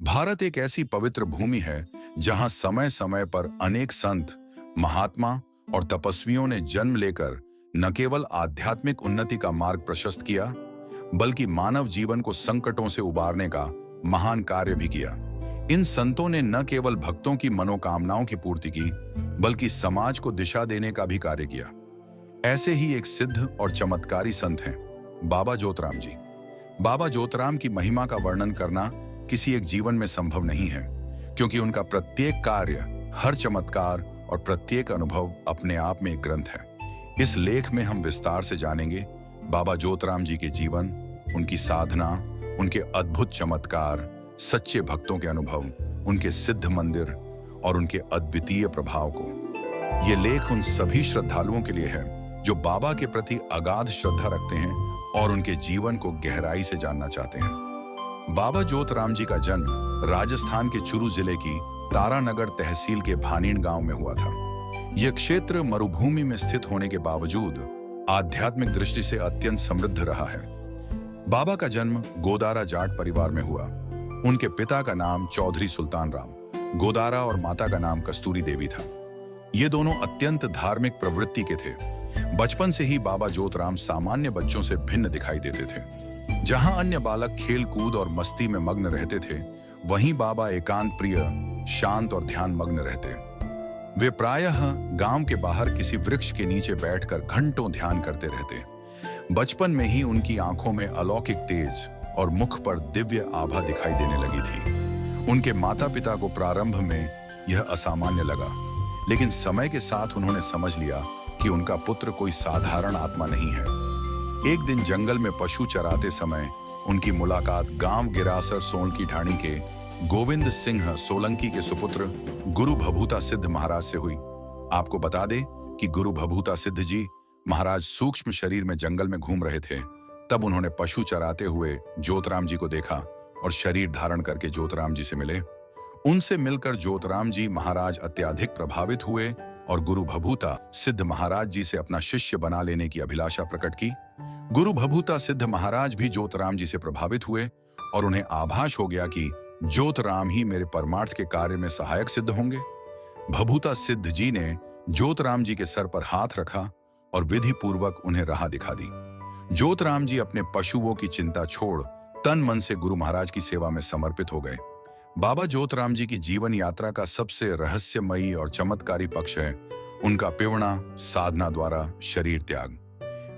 भारत एक ऐसी पवित्र भूमि है जहां समय समय पर अनेक संत, महात्मा और तपस्वियों ने जन्म लेकर न केवल आध्यात्मिक उन्नति का मार्ग प्रशस्त किया, बल्कि मानव जीवन को संकटों से उबारने का महान कार्य भी किया। इन संतों ने न केवल भक्तों की मनोकामनाओं की पूर्ति की, बल्कि समाज को दिशा देने का भी कार्य किया। ऐसे ही एक सिद्ध और चमत्कारी संत हैं बाबा जोतराम जी। बाबा जोतराम की महिमा का वर्णन करना किसी एक जीवन में संभव नहीं है, क्योंकि उनका प्रत्येक कार्य, हर चमत्कार और प्रत्येक अनुभव अपने आप में एक ग्रंथ है। इस लेख में हम विस्तार से जानेंगे बाबा जोतराम जी के जीवन, उनकी साधना, उनके अद्भुत चमत्कार, सच्चे भक्तों के अनुभव, उनके सिद्ध मंदिर और उनके अद्वितीय प्रभाव को। ये लेख उन सभी श्रद्धालुओं के लिए है जो बाबा के प्रति अगाध श्रद्धा रखते हैं और उनके जीवन को गहराई से जानना चाहते हैं। बाबा जोतराम जी का जन्म राजस्थान के चुरू जिले की तारानगर तहसील के भानीड़ गांव में हुआ था। यह क्षेत्र मरुभूमि में स्थित होने के बावजूद आध्यात्मिक दृष्टि से अत्यंत समृद्ध रहा है। बाबा का जन्म गोदारा जाट परिवार में हुआ। उनके पिता का नाम चौधरी सुल्तान राम गोदारा और माता का नाम कस्तूरी देवी था। ये दोनों अत्यंत धार्मिक प्रवृत्ति के थे। बचपन से ही बाबा जोतराम सामान्य बच्चों से भिन्न दिखाई देते थे। जहां अन्य बालक खेल कूद और मस्ती में मग्न रहते थे, वहीं बाबा एकांत प्रिय, शांत और ध्यान मग्न रहते। वे प्रायः गांव के बाहर किसी वृक्ष के नीचे बैठकर घंटों ध्यान करते रहते। बचपन में ही उनकी आंखों में अलौकिक तेज और मुख पर दिव्य आभा दिखाई देने लगी थी। उनके माता पिता को प्रारंभ में यह असामान्य लगा, लेकिन समय के साथ उन्होंने समझ लिया कि उनका पुत्र कोई साधारण आत्मा नहीं है। एक दिन जंगल में पशु चराते समय उनकी मुलाकात गांव गिरासर सोलंकी ढाणी के गोविंद सिंह सोलंकी के सुपुत्र गुरु भभूता सिद्ध महाराज से हुई। आपको बता दें कि गुरु भभूता सिद्ध जी महाराज सूक्ष्म शरीर में जंगल में घूम रहे थे। तब उन्होंने पशु चराते हुए जोतराम जी को देखा और शरीर धारण करके जोतराम जी से मिले। उनसे मिलकर जोतराम जी महाराज अत्यधिक प्रभावित हुए और गुरु भभूता सिद्ध महाराज जी से अपना शिष्य बना लेने की अभिलाषा प्रकट की। गुरु भभूता सिद्ध महाराज भी जोतराम जी से प्रभावित हुए और उन्हें आभास हो गया कि जोतराम ही मेरे परमार्थ के कार्य में सहायक सिद्ध होंगे। भभूता सिद्ध जी ने जोतराम जी के सर पर हाथ रखा और विधि पूर्वक उन्हें राह दिखा दी। जोतराम जी अपने पशुओं की चिंता छोड़ तन मन से गुरु महाराज की सेवा में समर्पित हो गए। बाबा जोतराम जी की जीवन यात्रा का सबसे रहस्यमयी और चमत्कारी पक्ष है उनका पिवणा साधना द्वारा शरीर त्याग।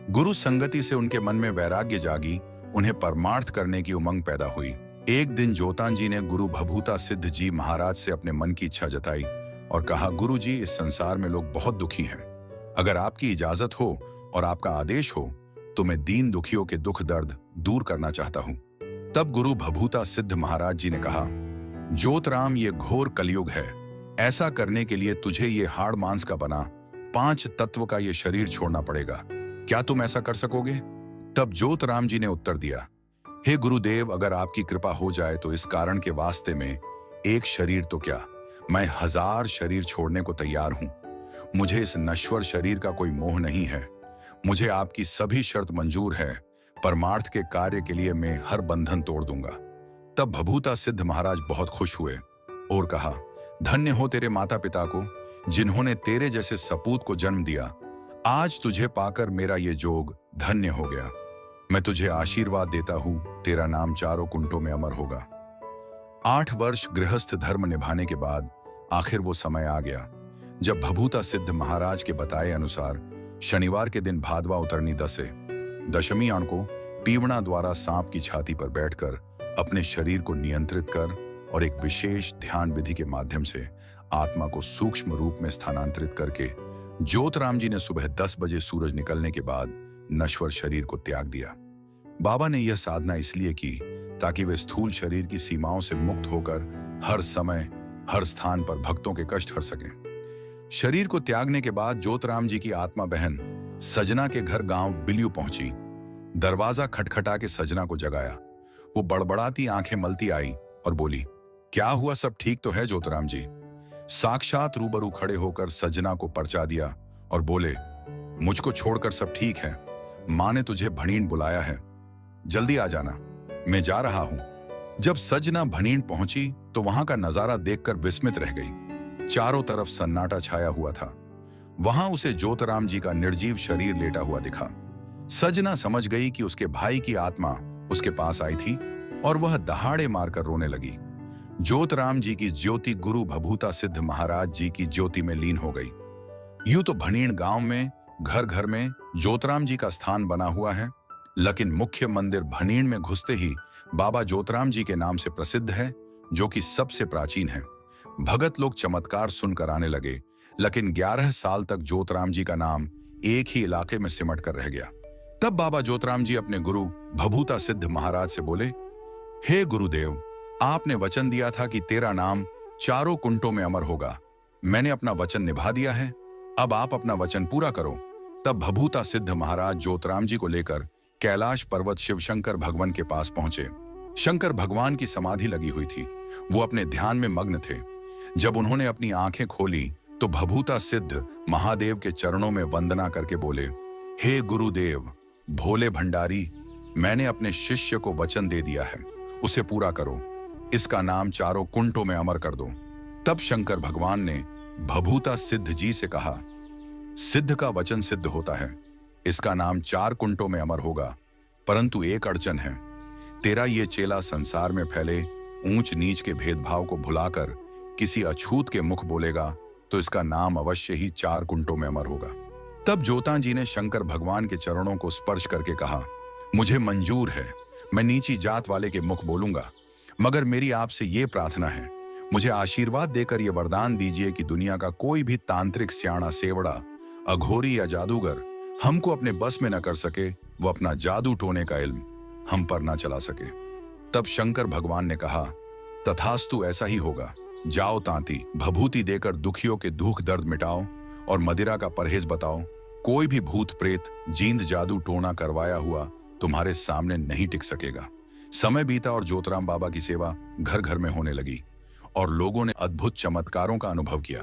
गुरु संगति से उनके मन में वैराग्य जागी, उन्हें परमार्थ करने की उमंग पैदा हुई। एक दिन जोतान जी ने गुरु भभूता सिद्ध जी महाराज से अपने मन की इच्छा जताई और कहा, गुरु जी, इस संसार में लोग बहुत दुखी हैं। अगर आपकी इजाजत हो और आपका आदेश हो तो मैं दीन दुखियों के दुख दर्द दूर करना चाहता हूं। तब गुरु भभूता सिद्ध महाराज जी ने कहा, जोतराम, ये घोर कलयुग है। ऐसा करने के लिए तुझे ये हाड़ मांस का बना 5 तत्व का ये शरीर छोड़ना पड़ेगा। क्या तुम ऐसा कर सकोगे? तब जोतराम जी ने उत्तर दिया, हे गुरुदेव, अगर आपकी कृपा हो जाए तो इस कारण के वास्ते में एक शरीर तो क्या, मैं 1000 शरीर छोड़ने को तैयार हूं। मुझे इस नश्वर शरीर का कोई मोह नहीं है। मुझे आपकी सभी शर्त मंजूर है। परमार्थ के कार्य के लिए मैं हर बंधन तोड़ दूंगा। तब भभूता सिद्ध महाराज बहुत खुश हुए और कहा, धन्य हो तेरे माता पिता को जिन्होंने तेरे जैसे सपूत को जन्म दिया। आज तुझे पाकर मेरा ये जोग धन्य हो गया। मैं तुझे आशीर्वाद देता हूं, तेरा नाम चारों कुंटों में अमर होगा। 8 वर्ष गृहस्थ धर्म निभाने के बाद आखिर वो समय आ गया जब भभूता सिद्ध महाराज के बताए अनुसार शनिवार के दिन भादवा उतरनी दशमी आण को पीवणा द्वारा सांप की छाती पर बैठकर अपने शरीर को नियंत्रित कर और एक विशेष ध्यान विधि के माध्यम से आत्मा को सूक्ष्म रूप में स्थानांतरित करके जोतराम जी ने सुबह 10 बजे सूरज निकलने के बाद नश्वर शरीर को त्याग दिया। बाबा ने यह साधना इसलिए की ताकि वे स्थूल शरीर की सीमाओं से मुक्त होकर हर समय हर स्थान पर भक्तों के कष्ट हर सकें। शरीर को त्यागने के बाद जोतराम जी की आत्मा बहन सजना के घर गांव बिल्यू पहुंची। दरवाजा खटखटा के सजना को जगाया। वो बड़बड़ाती आंखें मलती आई और बोली, क्या हुआ, सब ठीक तो है जोतराम जी? साक्षात रूबरू खड़े होकर सजना को परचा दिया और बोले, मुझको छोड़कर सब ठीक है। माँ ने तुझे भणीन बुलाया है, जल्दी आ जाना, मैं जा रहा हूं। जब सजना भनीण पहुंची तो वहां का नजारा देखकर विस्मित रह गई। चारों तरफ सन्नाटा छाया हुआ था। वहां उसे ज्योतराम जी का निर्जीव शरीर लेटा हुआ दिखा। सजना समझ गई कि उसके भाई की आत्मा उसके पास आई थी और वह दहाड़े मारकर रोने लगी। ज्योतराम जी की ज्योति गुरु भभूता सिद्ध महाराज जी की ज्योति में लीन हो गई। यूं तो भनीण गांव में घर घर में ज्योतराम जी का स्थान बना हुआ है, लेकिन मुख्य मंदिर भनीण में घुसते ही बाबा ज्योतराम जी के नाम से प्रसिद्ध है, जो कि सबसे प्राचीन है। भगत लोग चमत्कार सुनकर आने लगे, लेकिन 11 साल तक ज्योतराम जी का नाम एक ही इलाके में सिमट कर रह गया। तब बाबा ज्योतराम जी अपने गुरु भभूता सिद्ध महाराज से बोले, हे गुरुदेव, आपने वचन दिया था कि तेरा नाम चारों कुंटों में अमर होगा। मैंने अपना वचन निभा दिया है, अब आप अपना वचन पूरा करो। तब भभूता सिद्ध महाराज ज्योतराम जी को लेकर कैलाश पर्वत शिवशंकर भगवान के पास पहुंचे। शंकर भगवान की समाधि लगी हुई थी। वो अपने ध्यान में मग्न थे। जब उन्होंने अपनी आंखें खोली तो भभूता सिद्ध महादेव के चरणों में वंदना करके बोले, हे गुरुदेव, भोले भंडारी, मैंने अपने शिष्य को वचन दे दिया है, उसे पूरा करो। इसका नाम चारों कुंटों में अमर कर दो। तब शंकर भगवान ने भभूता सिद्ध जी से कहा, सिद्ध का वचन सिद्ध होता है, इसका नाम 4 कुंटों में अमर होगा, परंतु एक अड़चन है। तेरा ये चेला संसार में फैले ऊंच नीच के भेदभाव को भुलाकर किसी अछूत के मुख बोलेगा तो इसका नाम अवश्य ही 4 कुंटों में अमर होगा। तब ज्योता जी ने शंकर भगवान के चरणों को स्पर्श करके कहा, मुझे मंजूर है, मैं नीची जात वाले के मुख बोलूंगा, मगर मेरी आपसे ये प्रार्थना है, मुझे आशीर्वाद देकर यह वरदान दीजिए कि दुनिया का कोई भी तांत्रिक, स्याणा, सेवड़ा, अघोरी या जादूगर हमको अपने बस में न कर सके, वो अपना जादू टोने का इल्म हम पर न चला सके। तब शंकर भगवान ने कहा, तथास्तु, ऐसा ही होगा। जाओ तांती, भभूति देकर दुखियों के दुख दर्द मिटाओ और मदिरा का परहेज बताओ। कोई भी भूत प्रेत, जींद, जादू टोना करवाया हुआ तुम्हारे सामने नहीं टिक सकेगा। समय बीता और ज्योतराम बाबा की सेवा घर घर में होने लगी और लोगों ने अद्भुत चमत्कारों का अनुभव किया।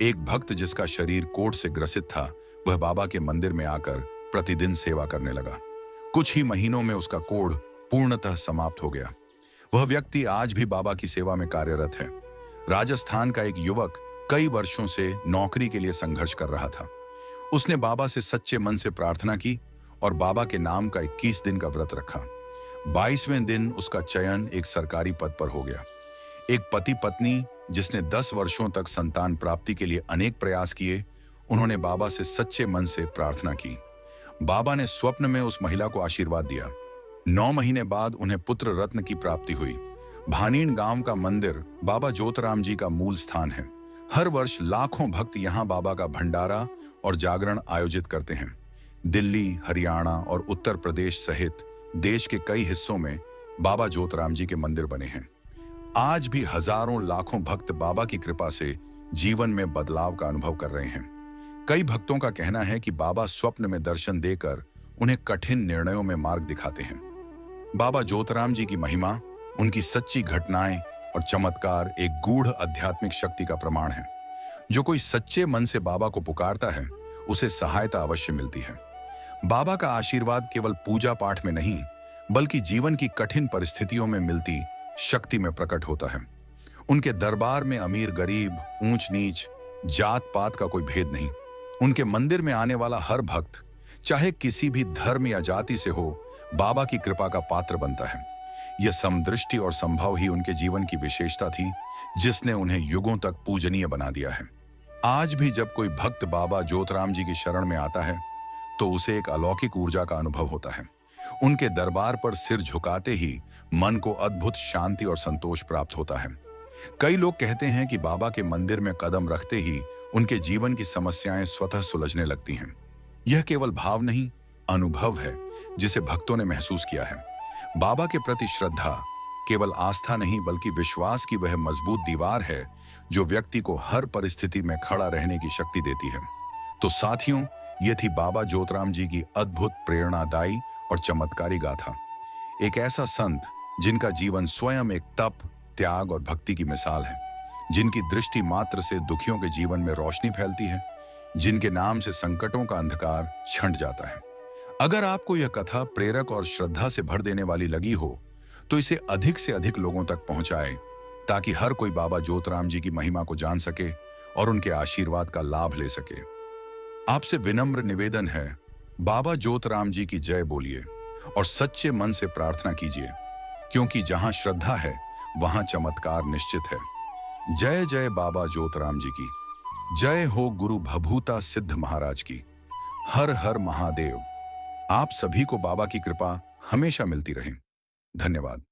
एक भक्त जिसका शरीर कोढ़ से ग्रसित था, वह बाबा के मंदिर में आकर प्रतिदिन सेवा करने लगा। कुछ ही महीनों में उसका कोढ़ पूर्णतः समाप्त हो गया। वह व्यक्ति आज भी बाबा की सेवा में कार्यरत है। राजस्थान का एक युवक कई वर्षों से नौकरी के लिए संघर्ष कर रहा था। उसने बाबा से सच्चे मन से प्रार्थना की और बाबा के नाम का 21 दिन का व्रत रखा। 22वें दिन उसका चयन एक सरकारी पद पर हो गया। एक पति पत्नी जिसने 10 वर्षों तक संतान प्राप्ति के लिए अनेक प्रयास किए, उन्होंने बाबा से सच्चे मन से प्रार्थना की। बाबा ने स्वप्न में उस महिला को आशीर्वाद दिया। 9 महीने बाद उन्हें पुत्र रत्न की प्राप्ति हुई। भानीण गांव का मंदिर बाबा ज्योतराम जी का मूल स्थान है। हर वर्ष लाखों भक्त यहाँ बाबा का भंडारा और जागरण आयोजित करते हैं। दिल्ली, हरियाणा और उत्तर प्रदेश सहित देश के कई हिस्सों में बाबा ज्योतराम जी के मंदिर बने हैं। आज भी हजारों लाखों भक्त बाबा की कृपा से जीवन में बदलाव का अनुभव कर रहे हैं। कई भक्तों का कहना है कि बाबा स्वप्न में दर्शन देकर उन्हें कठिन निर्णयों में मार्ग दिखाते हैं। बाबा ज्योतराम जी की महिमा, उनकी सच्ची घटनाएं और चमत्कार एक गूढ़ आध्यात्मिक शक्ति का प्रमाण है। जो कोई सच्चे मन से बाबा को पुकारता है, उसे सहायता अवश्य मिलती है। बाबा का आशीर्वाद केवल पूजा पाठ में नहीं, बल्कि जीवन की कठिन परिस्थितियों में मिलती शक्ति में प्रकट होता है। उनके दरबार में अमीर गरीब, ऊंच नीच, जात पात का कोई भेद नहीं। उनके मंदिर में आने वाला हर भक्त, चाहे किसी भी धर्म या जाति से हो, बाबा की कृपा का पात्र बनता है। यह समदृष्टि और संभव ही उनके जीवन की विशेषता थी, जिसने उन्हें युगों तक पूजनीय बना दिया है। आज भी जब कोई भक्त बाबा ज्योतराम जी की शरण में आता है, तो उसे एक अलौकिक ऊर्जा का अनुभव होता है। उनके दरबार पर सिर झुकाते ही मन को अद्भुत शांति और संतोष प्राप्त होता है। कई लोग कहते हैं कि बाबा के मंदिर में कदम रखते ही उनके जीवन की समस्याएं स्वतः सुलझने लगती हैं। यह केवल भाव नहीं, अनुभव है जिसे भक्तों ने महसूस किया है। बाबा के प्रति श्रद्धा केवल आस्था नहीं, बल्कि विश्वास की वह मजबूत दीवार है जो व्यक्ति को हर परिस्थिति में खड़ा रहने की शक्ति देती है। तो साथियों, ये थी बाबा ज्योतराम जी की अद्भुत, प्रेरणादायी और चमत्कारी गाथा। एक ऐसा संत जिनका जीवन स्वयं एक तप, त्याग और भक्ति की मिसाल है, जिनकी दृष्टि मात्र से दुखियों के जीवन में रोशनी फैलती है, जिनके नाम से संकटों का अंधकार छंट जाता है। अगर आपको यह कथा प्रेरक और श्रद्धा से भर देने वाली लगी हो, तो इसे अधिक से अधिक लोगों तक पहुंचाएं ताकि हर कोई बाबा जोतराम जी की महिमा को जान सके और उनके आशीर्वाद का लाभ ले सके। आपसे विनम्र निवेदन है, बाबा जोतराम जी की जय बोलिए और सच्चे मन से प्रार्थना कीजिए, क्योंकि जहां श्रद्धा है वहां चमत्कार निश्चित है। जय जय बाबा जोतराम जी की जय हो। गुरु भभूता सिद्ध महाराज की हर हर महादेव। आप सभी को बाबा की कृपा हमेशा मिलती रहे। धन्यवाद।